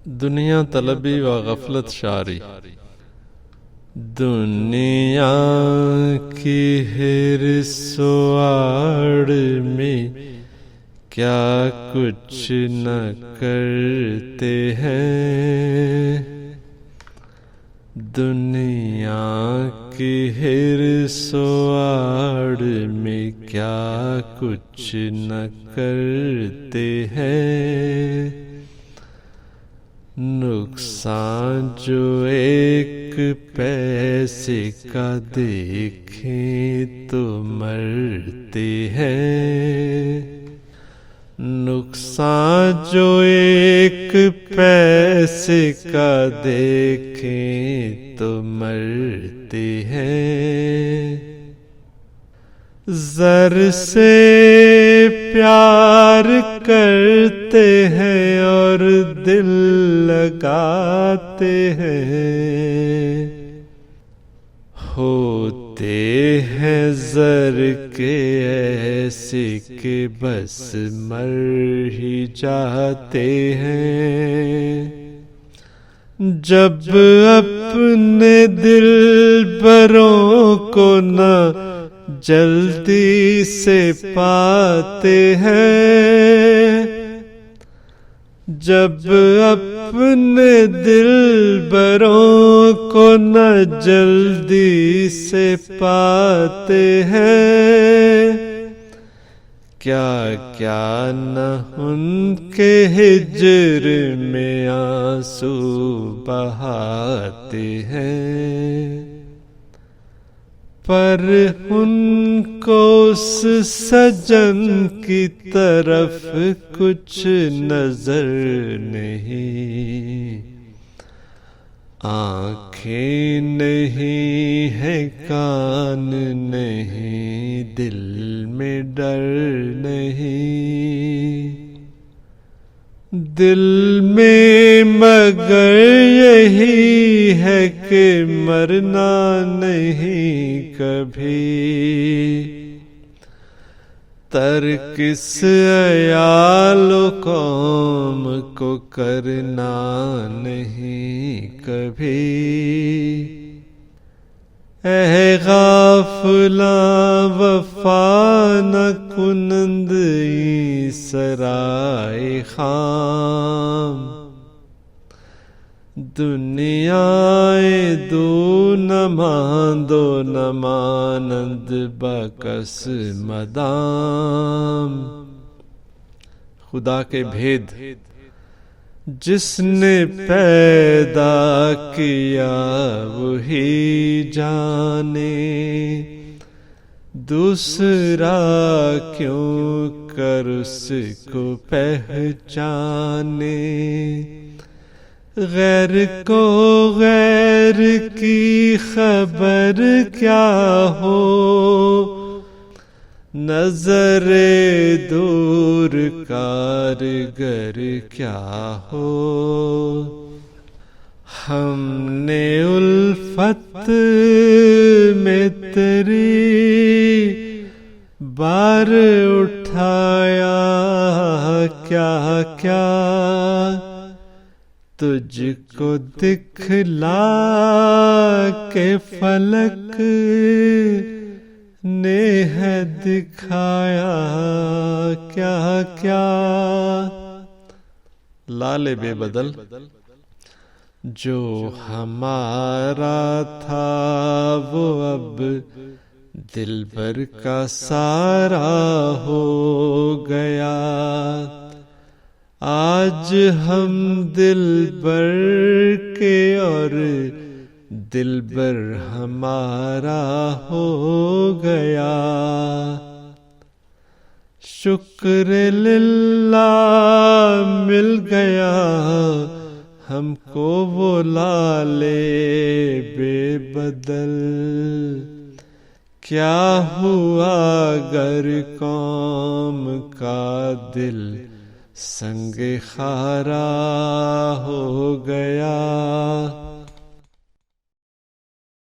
दुनिया तलबी व गफलत शारी। दुनिया की हिरसुआड़ में क्या कुछ न करते हैं। दुनिया की हिरसुआड़ में क्या कुछ न करते हैं। नुकसान जो एक पैसे का देखें तो मरते हैं। नुकसान जो एक पैसे का देखें तो मरते हैं। ज़र से प्यार करते हैं और दिल लगाते हैं। होते हैं ज़र के ऐसे के बस मर ही जाते हैं। जब अपने दिलबरों को न जल्दी से पाते हैं। जब अपने दिलबरों को न जल्दी से पाते हैं। क्या क्या न उनके हिज्र में आंसू बहाते हैं। पर उनको उस सजन की तरफ कुछ नजर नहीं। आँखें नहीं है, कान नहीं, दिल में डर नहीं। दिल में मगर यही है कि मरना नहीं कभी। तर्क इस अयालो कौम को करना नहीं कभी। ऐ गाफिला वफा न कुनंद सराय खाम। दुनियाए दो न मांदो न मानंद बकस मदाम। खुदा के भेद जिसने पैदा किया वही जाने। दूसरा क्यों कर उसको पहचाने। गैर को गैर की खबर क्या हो। नजरे दूर कारगर क्या हो। हमने उल्फत में तेरी बार उठाया क्या क्या। तुझको दिखला के फलक ने है दिखाया क्या क्या। लाले बेबदल जो हमारा था वो अब दिलबर का सारा हो गया। आज हम दिलबर के और दिलबर हमारा हो गया। शुक्र लिल्लाह मिल गया हमको वो लाले बेबदल। क्या हुआ गर कौम का दिल संग खारा हो गया।